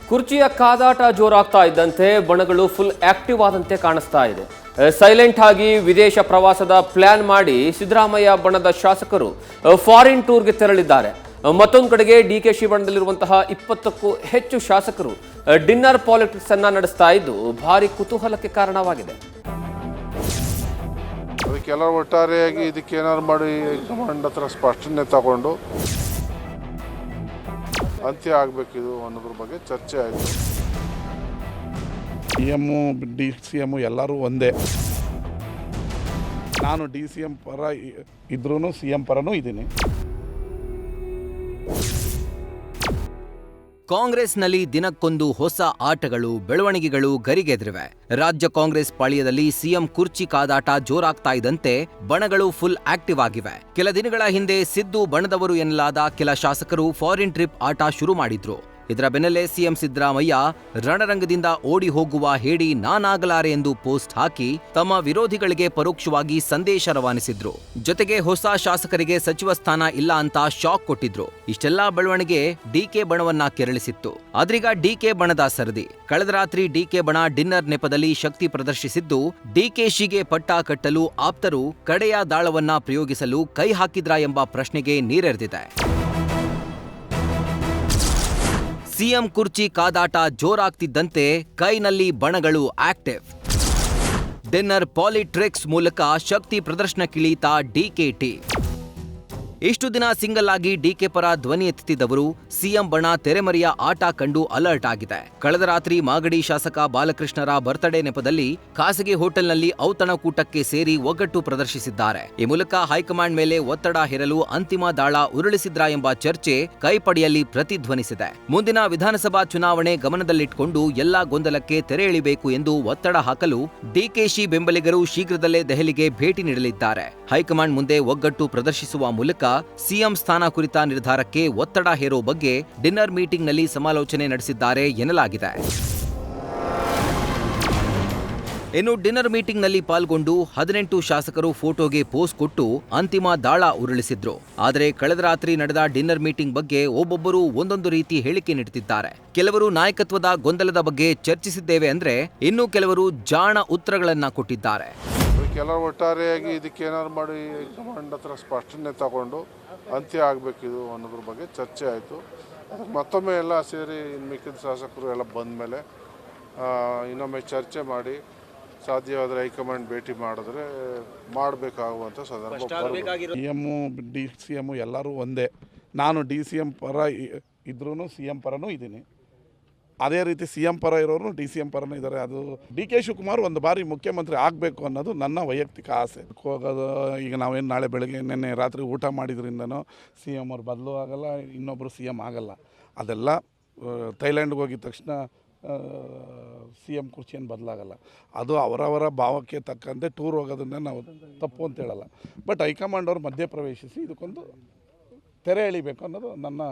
ಕುರ್ಚಿಯ ಕಾದಾಟ ಜೋರಾಗ್ತಾ ಇದ್ದಂತೆ ಬಣಗಳು full active ಆದಂತೆ ಕಾಣಿಸ್ತಾ ಇದೆ. ಸೈಲೆಂಟ್ ಆಗಿ ವಿದೇಶ ಪ್ರವಾಸದ ಪ್ಲಾನ್ ಮಾಡಿ ಸಿದ್ದರಾಮಯ್ಯ ಬಣದ ಶಾಸಕರು ಫಾರಿನ್ ಟೂರ್ಗೆ ತೆರಳಿದ್ದಾರೆ. ಮತ್ತೊಂದು ಕಡೆಗೆ ಡಿಕೆಶಿ ಬಣದಲ್ಲಿರುವಂತಹ 20ಕ್ಕೂ ಹೆಚ್ಚು ಶಾಸಕರು ಡಿನ್ನರ್ ಪಾಲಿಟಿಕ್ಸ್ ಅನ್ನ ನಡೆಸ್ತಾ ಇದ್ದು ಭಾರಿ ಕುತೂಹಲಕ್ಕೆ ಕಾರಣವಾಗಿದೆ. ಅದಕ್ಕೆಲ್ಲ ಒಟ್ಟಾರೆಯಾಗಿ ಇದಕ್ಕೆ ಏನಾದ್ರು ಮಾಡಿ ಕಮಾಂಡ್ ಹತ್ರ ಸ್ಪಷ್ಟನೆ ತಗೊಂಡು ಅಂತ್ಯ ಆಗಬೇಕಿದು ಅನ್ನೋದ್ರ ಬಗ್ಗೆ ಚರ್ಚೆ ಆಯಿತು. CM DCM ಎಲ್ಲರೂ ಒಂದೇ. ನಾನು DCM ಪರ ಇದ್ರೂ CM ಪರನೂ ಇದ್ದೀನಿ. ಕಾಂಗ್ರೆಸ್ನಲ್ಲಿ ದಿನಕ್ಕೊಂದು ಹೊಸ ಆಟಗಳು ಬೆಳವಣಿಗೆಗಳು ಗರಿಗೆದರಿವೆ. ರಾಜ್ಯ ಕಾಂಗ್ರೆಸ್ ಪಾಳ್ಯದಲ್ಲಿ ಸಿಎಂ ಕುರ್ಚಿ ಕಾದಾಟ ಜೋರಾಗ್ತಾ ಇದ್ದಂತೆ ಬಣಗಳು ಫುಲ್ ಆಕ್ಟಿವ್ ಆಗಿವೆ. ಕೆಲ ದಿನಗಳ ಹಿಂದೆ ಸಿದ್ದು ಬಣದವರು ಎನ್ನಲಾದ ಕೆಲ ಶಾಸಕರು ಫಾರಿನ್ ಟ್ರಿಪ್ ಆಟ ಶುರು ಮಾಡಿದ್ರು. ಇದರ ಬೆನ್ನಲ್ಲೇ ಸಿಎಂ ಸಿದ್ದರಾಮಯ್ಯ ರಣರಂಗದಿಂದ ಓಡಿ ಹೋಗುವ ಹೇಡಿ ನಾನಾಗಲಾರೆ ಎಂದು ಪೋಸ್ಟ್ ಹಾಕಿ ತಮ್ಮ ವಿರೋಧಿಗಳಿಗೆ ಪರೋಕ್ಷವಾಗಿ ಸಂದೇಶ ರವಾನಿಸಿದ್ರು. ಜೊತೆಗೆ ಹೊಸ ಶಾಸಕರಿಗೆ ಸಚಿವ ಸ್ಥಾನ ಇಲ್ಲ ಅಂತ ಶಾಕ್ ಕೊಟ್ಟಿದ್ರು. ಇಷ್ಟೆಲ್ಲಾ ಬೆಳವಣಿಗೆ ಡಿಕೆ ಬಣವನ್ನ ಕೆರಳಿಸಿತ್ತು. ಆದ್ರೀಗ ಡಿಕೆ ಬಣದ ಸರದಿ. ಕಳೆದ ರಾತ್ರಿ ಡಿಕೆ ಬಣ ಡಿನ್ನರ್ ನೆಪದಲ್ಲಿ ಶಕ್ತಿ ಪ್ರದರ್ಶಿಸಿದ್ದು, ಡಿಕೆಶಿಗೆ ಪಟ್ಟ ಕಟ್ಟಲು ಆಪ್ತರು ಕಡೆಯ ದಾಳವನ್ನ ಪ್ರಯೋಗಿಸಲು ಕೈ ಹಾಕಿದ್ರಾ ಎಂಬ ಪ್ರಶ್ನೆಗೆ ನೀರೆರೆದಿದೆ. ಸಿಎಂ ಕುರ್ಚಿ ಕಾದಾಟ ಜೋರಾಗ್ತಿದ್ದಂತೆ ಕೈನಲ್ಲಿ ಬಣಗಳು ಆಕ್ಟಿವ್. ಡಿನ್ನರ್ ಪಾಲಿಟ್ರಿಕ್ಸ್ ಮೂಲಕ ಶಕ್ತಿ ಪ್ರದರ್ಶನಕ್ಕಿಳಿತ ಡಿಕೆಟಿ. ಇಷ್ಟು ದಿನ ಸಿಂಗಲ್ ಆಗಿ ಡಿಕೆ ಪರ ಧ್ವನಿ ಎತ್ತುತ್ತಿದ್ದವರು ಸಿಎಂ ಬಣ ತೆರೆಮರೆಯ ಆಟ ಕಂಡು ಅಲರ್ಟ್ ಆಗಿದೆ. ಕಳೆದ ರಾತ್ರಿ ಮಾಗಡಿ ಶಾಸಕ ಬಾಲಕೃಷ್ಣರ ಬರ್ತ್ಡೇ ನೆಪದಲ್ಲಿ ಖಾಸಗಿ ಹೋಟೆಲ್ನಲ್ಲಿ ಔತಣಕೂಟಕ್ಕೆ ಸೇರಿ ಒಗ್ಗಟ್ಟು ಪ್ರದರ್ಶಿಸಿದ್ದಾರೆ. ಈ ಮೂಲಕ ಹೈಕಮಾಂಡ್ ಮೇಲೆ ಒತ್ತಡ ಹೇರಲು ಅಂತಿಮ ದಾಳ ಉರುಳಿಸಿದ್ರಾ ಎಂಬ ಚರ್ಚೆ ಕೈಪಡಿಯಲ್ಲಿ ಪ್ರತಿಧ್ವನಿಸಿದೆ. ಮುಂದಿನ ವಿಧಾನಸಭಾ ಚುನಾವಣೆ ಗಮನದಲ್ಲಿಟ್ಟುಕೊಂಡು ಎಲ್ಲಾ ಗೊಂದಲಕ್ಕೆ ತೆರೆ ಎಳಿಬೇಕು ಎಂದು ಒತ್ತಡ ಹಾಕಲು ಡಿಕೆಶಿ ಬೆಂಬಲಿಗರು ಶೀಘ್ರದಲ್ಲೇ ದೆಹಲಿಗೆ ಭೇಟಿ ನೀಡಲಿದ್ದಾರೆ. ಹೈಕಮಾಂಡ್ ಮುಂದೆ ಒಗ್ಗಟ್ಟು ಪ್ರದರ್ಶಿಸುವ ಮೂಲಕ ಸಿಎಂ ಸ್ಥಾನ ಕುರಿತ ನಿರ್ಧಾರಕ್ಕೆ ಒತ್ತಡ ಹೇರೋ ಬಗ್ಗೆ ಡಿನ್ನರ್ ಮೀಟಿಂಗ್ನಲ್ಲಿ ಸಮಾಲೋಚನೆ ನಡೆಸಿದ್ದಾರೆ ಎನ್ನಲಾಗಿದೆ. ಇನ್ನು ಡಿನ್ನರ್ ಮೀಟಿಂಗ್ನಲ್ಲಿ ಪಾಲ್ಗೊಂಡು 18 ಶಾಸಕರು ಫೋಟೋಗೆ ಪೋಸ್ ಕೊಟ್ಟು ಅಂತಿಮ ದಾಳ ಉರುಳಿಸಿದ್ರು. ಆದರೆ ಕಳೆದ ರಾತ್ರಿ ನಡೆದ ಡಿನ್ನರ್ ಮೀಟಿಂಗ್ ಬಗ್ಗೆ ಒಬ್ಬೊಬ್ಬರು ಒಂದೊಂದು ರೀತಿ ಹೇಳಿಕೆ ನೀಡುತ್ತಿದ್ದಾರೆ. ಕೆಲವರು ನಾಯಕತ್ವದ ಗೊಂದಲದ ಬಗ್ಗೆ ಚರ್ಚಿಸಿದ್ದೇವೆ ಅಂದ್ರೆ, ಇನ್ನು ಕೆಲವರು ಜಾಣ ಉತ್ತರಗಳನ್ನ ಕೊಟ್ಟಿದ್ದಾರೆ. ಕೆಲವು ಒಟ್ಟಾರೆಯಾಗಿ ಇದಕ್ಕೆ ಏನಾದ್ರು ಮಾಡಿ ಕಮಾಂಡ್ ಹತ್ರ ಸ್ಪಷ್ಟನೆ ತಗೊಂಡು ಅಂತ್ಯ ಆಗಬೇಕಿದು ಅನ್ನೋದ್ರ ಬಗ್ಗೆ ಚರ್ಚೆ ಆಯಿತು. ಮತ್ತೊಮ್ಮೆ ಎಲ್ಲ ಸೇರಿ ಮಿಕ್ಕಿದ ಶಾಸಕರು ಎಲ್ಲ ಬಂದ ಮೇಲೆ ಇನ್ನೊಮ್ಮೆ ಚರ್ಚೆ ಮಾಡಿ ಸಾಧ್ಯವಾದರೆ ಹೈಕಮಾಂಡ್ ಭೇಟಿ ಮಾಡಿದ್ರೆ ಮಾಡಬೇಕಾಗುವಂಥ ಸಂದರ್ಭ. CM DCM ಎಲ್ಲರೂ ಒಂದೇ. ನಾನು DCM ಪರ ಇದ್ರೂ CM ಪರನೂ ಇದ್ದೀನಿ. ಅದೇ ರೀತಿ CM ಪರ ಇರೋರು DCM ಪರನೂ ಇದ್ದಾರೆ. ಅದು DK ಶಿವಕುಮಾರ್ ಒಂದು ಬಾರಿ ಮುಖ್ಯಮಂತ್ರಿ ಆಗಬೇಕು ಅನ್ನೋದು ನನ್ನ ವೈಯಕ್ತಿಕ ಆಸೆ. ಹೋಗೋದು ಈಗ ನಾವೇನು ನಾಳೆ ಬೆಳಗ್ಗೆ ನೆನ್ನೆ ರಾತ್ರಿ ಊಟ ಮಾಡಿದ್ರಿಂದನೋ CM ಅವ್ರು ಬದಲು ಆಗಲ್ಲ, ಇನ್ನೊಬ್ಬರು CM ಆಗಲ್ಲ. ಅದೆಲ್ಲ ಥೈಲ್ಯಾಂಡ್ಗೆ ಹೋಗಿದ ತಕ್ಷಣ CM ಕುರ್ಚಿಯನ್ನು ಬದಲಾಗಲ್ಲ. ಅದು ಅವರವರ ಭಾವಕ್ಕೆ ತಕ್ಕಂತೆ ಟೂರ್ ಹೋಗೋದನ್ನು ನಾವು ತಪ್ಪು ಅಂತ ಹೇಳಲ್ಲ. ಬಟ್ ಹೈಕಮಾಂಡ್ ಅವರು ಮಧ್ಯಪ್ರವೇಶಿಸಿ ಇದಕ್ಕೊಂದು ತೆರೆ ಎಳಿಬೇಕು ಅನ್ನೋದು ನನ್ನ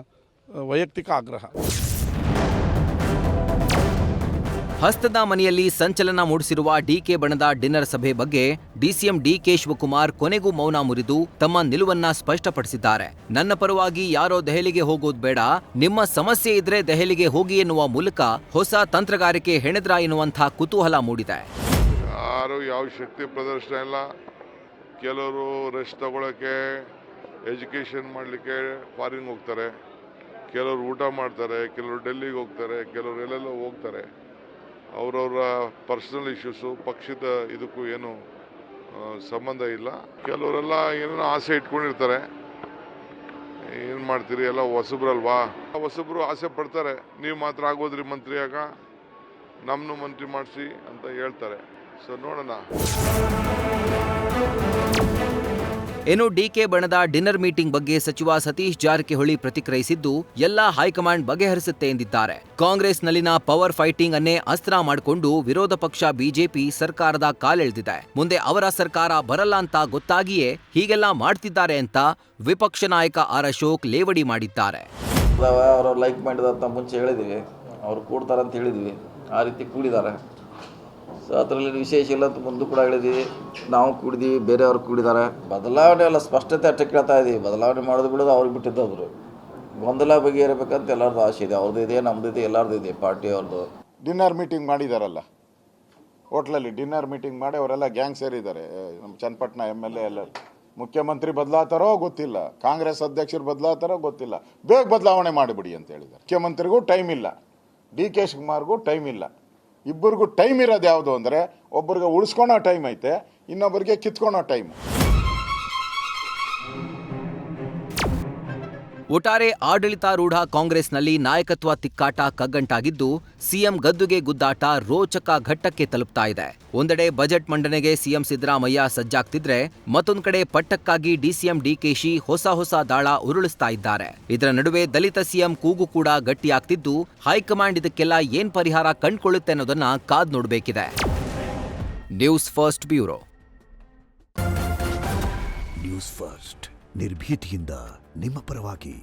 ವೈಯಕ್ತಿಕ ಆಗ್ರಹ. ಹಸ್ತದ ಮನೆಯಲ್ಲಿ ಸಂಚಲನ ಮೂಡಿಸಿರುವ ಡಿಕೆ ಬಣದ ಡಿನ್ನರ್ ಸಭೆ ಬಗ್ಗೆ ಡಿಸಿಎಂ ಡಿಕೆ ಶಿವಕುಮಾರ್ ಕೊನೆಗೂ ಮೌನ ಮುರಿದು ತಮ್ಮ ನಿಲುವನ್ನ ಸ್ಪಷ್ಟಪಡಿಸಿದ್ದಾರೆ. ನನ್ನ ಪರವಾಗಿ ಯಾರೋ ದೆಹಲಿಗೆ ಹೋಗೋದು ಬೇಡ, ನಿಮ್ಮ ಸಮಸ್ಯೆ ಇದ್ರೆ ದೆಹಲಿಗೆ ಹೋಗಿ ಎನ್ನುವ ಮೂಲಕ ಹೊಸ ತಂತ್ರಗಾರಿಕೆ ಹೆಣೆದ್ರ ಎನ್ನುವಂಥ ಕುತೂಹಲ ಮೂಡಿದೆ. ಯಾರು ಯಾವ ಶಕ್ತಿ ಪ್ರದರ್ಶನ ಇಲ್ಲ. ಕೆಲವರು ರೆಸ್ಟ್ ತಗೊಳ್ಳೋಕ್ಕೆ, ಎಜುಕೇಷನ್ ಮಾಡಲಿಕ್ಕೆ ಫಾರಿನ್ ಹೋಗ್ತಾರೆ, ಕೆಲವರು ಊಟ ಮಾಡ್ತಾರೆ, ಕೆಲವರು ಡೆಲ್ಲಿಗೆ ಹೋಗ್ತಾರೆ, ಕೆಲವರು ಎಲ್ಲೆಲ್ಲೋ ಹೋಗ್ತಾರೆ. ಅವರವರ ಪರ್ಸನಲ್ ಇಶ್ಯೂಸು, ಪಕ್ಷದ ಇದಕ್ಕೂ ಏನು ಸಂಬಂಧ ಇಲ್ಲ. ಕೆಲವರೆಲ್ಲ ಏನೋ ಆಸೆ ಇಟ್ಕೊಂಡಿರ್ತಾರೆ. ಏನು ಮಾಡ್ತೀರಿ, ಎಲ್ಲ ಹೊಸಬ್ರಲ್ವಾ, ಹೊಸಬ್ರು ಆಸೆ ಪಡ್ತಾರೆ. ನೀವು ಮಾತ್ರ ಆಗೋದ್ರಿ ಮಂತ್ರಿ ಆಗ, ನಮ್ಮನ್ನು ಮಂತ್ರಿ ಮಾಡಿಸಿ ಅಂತ ಹೇಳ್ತಾರೆ. ಸೊ ನೋಡೋಣ. ಇನ್ನು ಡಿಕೆ ಬಣದ ಡಿನ್ನರ್ ಮೀಟಿಂಗ್ ಬಗ್ಗೆ ಸಚಿವ ಸತೀಶ್ ಜಾರಕಿಹೊಳಿ ಪ್ರತಿಕ್ರಿಯಿಸಿದ್ದು, ಎಲ್ಲ ಹೈಕಮಾಂಡ್ ಬಗೆಹರಿಸುತ್ತೆ ಎಂದಿದ್ದಾರೆ. ಕಾಂಗ್ರೆಸ್ನಲ್ಲಿನ ಪವರ್ ಫೈಟಿಂಗ್ ಅನ್ನೇ ಅಸ್ತ್ರ ಮಾಡಿಕೊಂಡು ವಿರೋಧ ಪಕ್ಷ ಬಿಜೆಪಿ ಸರ್ಕಾರದ ಕಾಲೆಳೆದಿದೆ. ಮುಂದೆ ಅವರ ಸರ್ಕಾರ ಬರಲ್ಲ ಅಂತ ಗೊತ್ತಾಗಿಯೇ ಹೀಗೆಲ್ಲ ಮಾಡ್ತಿದ್ದಾರೆ ಅಂತ ವಿಪಕ್ಷ ನಾಯಕ ಆರ್ ಅಶೋಕ್ ಲೇವಡಿ ಮಾಡಿದ್ದಾರೆ. ಅವರು ಲೈಕ್ ಮಾಡಿದಂತ ಮುಂಚೆ ಹೇಳಿದ್ವಿ, ಅವರು ಕೂಡ್ತಾರಂತ ಹೇಳಿದ್ವಿ, ಆ ರೀತಿ ಕೂಡಿದ್ದಾರೆ. ಸೊ ಅದರಲ್ಲಿ ವಿಶೇಷ ಇಲ್ಲ ಅಂತ ಮುಂದೆ ಕೂಡ ಹೇಳಿದ್ದೀವಿ. ನಾವು ಕೂಡಿದ್ದೀವಿ, ಬೇರೆಯವರು ಕೂಡಿದ್ದಾರೆ. ಬದಲಾವಣೆ ಎಲ್ಲ ಸ್ಪಷ್ಟತೆ ಅಷ್ಟೇ ಕೇಳ್ತಾ ಇದ್ದೀವಿ. ಬದಲಾವಣೆ ಮಾಡೋದು ಬಿಡೋದು ಅವ್ರಿಗೆ ಬಿಟ್ಟಿದ್ದವರು. ಗೊಂದಲ ಬಗೆಹರಬೇಕಂತ ಎಲ್ಲರದ್ದು ಆಸೆ ಇದೆ. ಅವ್ರದ್ದು ಇದೆ, ನಮ್ಮದು ಇದೆ, ಎಲ್ಲರದ್ದು ಇದೆ, ಪಾರ್ಟಿಯವ್ರದ್ದು. ಡಿನ್ನರ್ ಮೀಟಿಂಗ್ ಮಾಡಿದಾರಲ್ಲ, ಹೋಟ್ಲಲ್ಲಿ ಡಿನ್ನರ್ ಮೀಟಿಂಗ್ ಮಾಡಿ ಅವರೆಲ್ಲ ಗ್ಯಾಂಗ್ ಸೇರಿದ್ದಾರೆ. ನಮ್ಮ ಚನ್ನಪಟ್ಟಣ MLA ಎಲ್ಲ. ಮುಖ್ಯಮಂತ್ರಿ ಬದಲಾತಾರೋ ಗೊತ್ತಿಲ್ಲ, ಕಾಂಗ್ರೆಸ್ ಅಧ್ಯಕ್ಷರು ಬದಲಾತಾರೋ ಗೊತ್ತಿಲ್ಲ, ಬೇಗ ಬದಲಾವಣೆ ಮಾಡಿಬಿಡಿ ಅಂತ ಹೇಳಿದ್ದಾರೆ. ಮುಖ್ಯಮಂತ್ರಿಗೂ ಟೈಮ್ ಇಲ್ಲ, DK ಶಿವಕುಮಾರ್ಗೂ ಟೈಮ್ ಇಲ್ಲ. ಇಬ್ಬರಿಗೂ ಟೈಮ್ ಇರೋದು ಯಾವುದು ಅಂದರೆ, ಒಬ್ಬರಿಗೆ ಉಳಿಸ್ಕೊಳೋ ಟೈಮ್ ಐತೆ, ಇನ್ನೊಬ್ಬರಿಗೆ ಕಿತ್ಕೊಳೋ ಟೈಮ್. ಒಟ್ಟಾರೆ ಆಡಳಿತಾರೂಢ ಕಾಂಗ್ರೆಸ್ನಲ್ಲಿ ನಾಯಕತ್ವ ತಿಕ್ಕಾಟ ಕಗ್ಗಂಟಾಗಿದ್ದು, ಸಿಎಂ ಗದ್ದುಗೆ ಗುದ್ದಾಟ ರೋಚಕ ಘಟ್ಟಕ್ಕೆ ತಲುಪ್ತಾ ಇದೆ. ಒಂದೆಡೆ ಬಜೆಟ್ ಮಂಡನೆಗೆ ಸಿಎಂ ಸಿದ್ದರಾಮಯ್ಯ ಸಜ್ಜಾಗ್ತಿದ್ರೆ, ಮತ್ತೊಂದು ಕಡೆ ಪಟ್ಟಕ್ಕಾಗಿ ಡಿಸಿಎಂ DKಶಿ ಹೊಸ ದಾಳ ಉರುಳಿಸ್ತಾ ಇದ್ದಾರೆ. ಇದರ ನಡುವೆ ದಲಿತ ಸಿಎಂ ಕೂಗು ಕೂಡ ಗಟ್ಟಿಯಾಗ್ತಿದ್ದು, ಹೈಕಮಾಂಡ್ ಇದಕ್ಕೆಲ್ಲ ಏನ್ ಪರಿಹಾರ ಕಂಡುಕೊಳ್ಳುತ್ತೆ ಅನ್ನೋದನ್ನ ಕಾದ್ ನೋಡಬೇಕಿದೆ. News first bureau. News first ನಿರ್ಭೀತಿಯಿಂದ ನಿಮ್ಮ ಪರವಾಗಿ.